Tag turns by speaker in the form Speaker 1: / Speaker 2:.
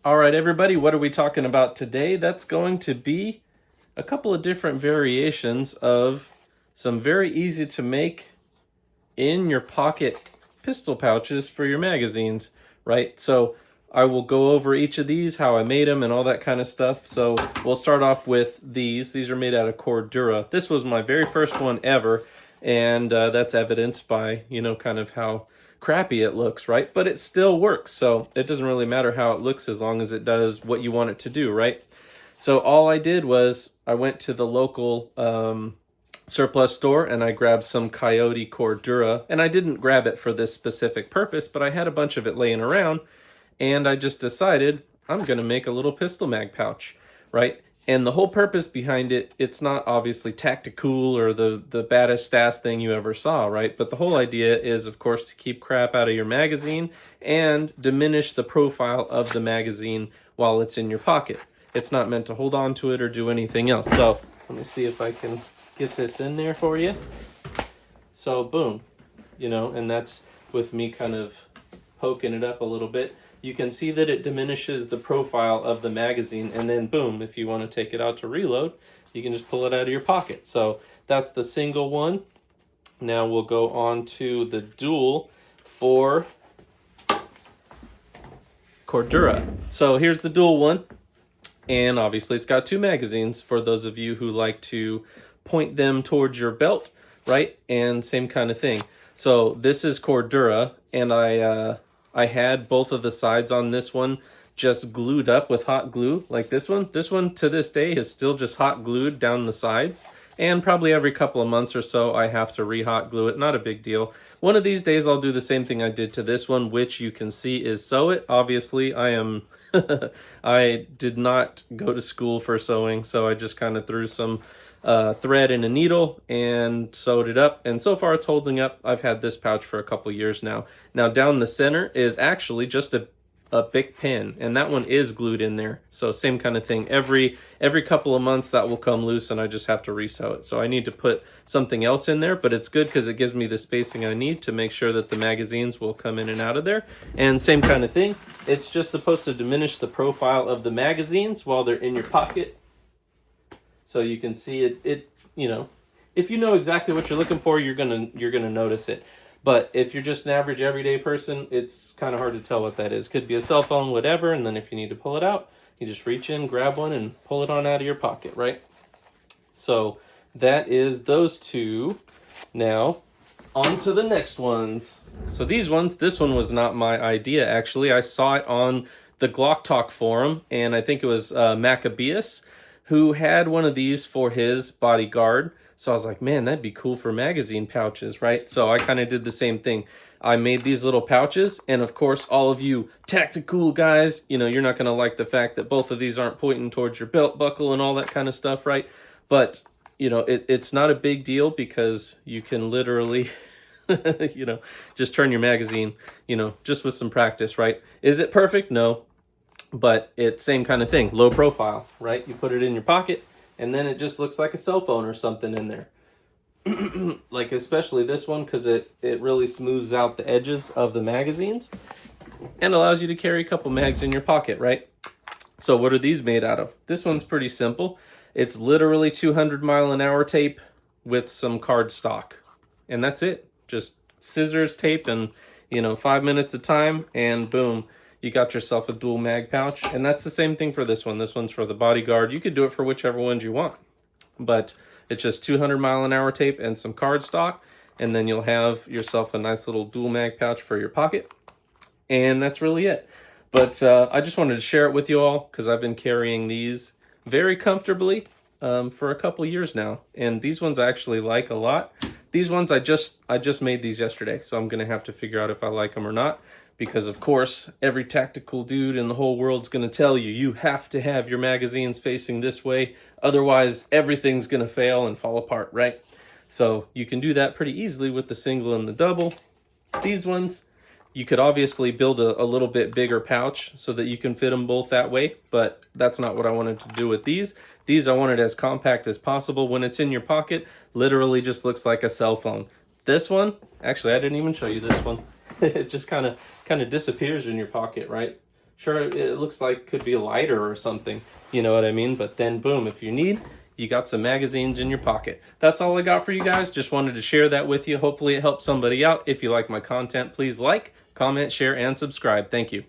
Speaker 1: All right, everybody, what are we talking about today? That's going to be a couple of different variations of some very easy to make in your pocket pistol pouches for your magazines, right? So I will go over each of these, how I made them and all that kind of stuff. So we'll start off with these. These are made out of Cordura. This was my very first one ever, and that's evidenced by, kind of how crappy it looks, right? But it still works, so it doesn't really matter how it looks as long as it does what you want it to do, right? So all I did was I went to the local surplus store and I grabbed some Coyote Cordura, and I didn't grab it for this specific purpose, but I had a bunch of it laying around, and I just decided I'm going to make a little pistol mag pouch, right? And the whole purpose behind it, it's not obviously tactical or the baddest ass thing you ever saw, right? But the whole idea is, of course, to keep crap out of your magazine and diminish the profile of the magazine while it's in your pocket. It's not meant to hold on to it or do anything else. So let me see if I can get this in there for you. So boom, and that's with me kind of poking it up a little bit. You can see that it diminishes the profile of the magazine, and then boom, if you want to take it out to reload, you can just pull it out of your pocket. So that's the single one. Now we'll go on to the dual for Cordura. So here's the dual one, and obviously it's got two magazines for those of you who like to point them towards your belt, right? And same kind of thing. So this is Cordura, and I had both of the sides on this one just glued up with hot glue like this one. This one to this day is still just hot glued down the sides, and probably every couple of months or so I have to re-hot glue it. Not a big deal. One of these days I'll do the same thing I did to this one, which you can see is sew it. Obviously I am I did not go to school for sewing, so I just kind of threw some thread and a needle and sewed it up, and so far it's holding up. I've had this pouch for a couple years now. Now down the center is actually just a Bic pen, and that one is glued in there. So same kind of thing. Every couple of months that will come loose and I just have to resew it. So I need to put something else in there, but it's good because it gives me the spacing I need to make sure that the magazines will come in and out of there. And same kind of thing. It's just supposed to diminish the profile of the magazines while they're in your pocket. So you can see it, if you know exactly what you're looking for, you're gonna notice it. But if you're just an average everyday person, it's kind of hard to tell what that is. Could be a cell phone, whatever, and then if you need to pull it out, you just reach in, grab one, and pull it on out of your pocket, right? So that is those two. Now, on to the next ones. So these ones, this one was not my idea, actually. I saw it on the GlockTalk forum, and I think it was Maccabeus who had one of these for his bodyguard. So I was like, man, that'd be cool for magazine pouches, right? So I kind of did the same thing. I made these little pouches, and of course, all of you tactical guys, you're not going to like the fact that both of these aren't pointing towards your belt buckle and all that kind of stuff, right? But, it's not a big deal because you can literally, just turn your magazine, just with some practice, right? Is it perfect? No. But it's same kind of thing, low profile, right? You put it in your pocket, and then it just looks like a cell phone or something in there. Like especially this one, because it really smooths out the edges of the magazines and allows you to carry a couple mags in your pocket, right? So what are these made out of? This one's pretty simple. It's literally 200-mile-an-hour tape with some cardstock, and that's it. Just scissors, tape, and 5 minutes of time, and boom, you got yourself a dual mag pouch. And that's the same thing for this one. This one's for the bodyguard. You could do it for whichever ones you want, but it's just 200-mile-an-hour tape and some cardstock, and then you'll have yourself a nice little dual mag pouch for your pocket. And that's really it. But I just wanted to share it with you all because I've been carrying these very comfortably for a couple years now, and these ones I actually like a lot. These ones I just made these yesterday, so I'm gonna have to figure out if I like them or not, because of course every tactical dude in the whole world's gonna tell you you have to have your magazines facing this way, otherwise everything's gonna fail and fall apart, right? So you can do that pretty easily with the single and the double. These ones, you could obviously build a little bit bigger pouch so that you can fit them both that way, but that's not what I wanted to do with these. These I wanted as compact as possible. When it's in your pocket, literally just looks like a cell phone. This one, actually I didn't even show you this one. It just kind of disappears in your pocket, right? Sure, it looks like could be lighter or something, you know what I mean? But then boom, if you need, you got some magazines in your pocket. That's all I got for you guys. Just wanted to share that with you. Hopefully it helps somebody out. If you like my content, please like, comment, share, and subscribe. Thank you.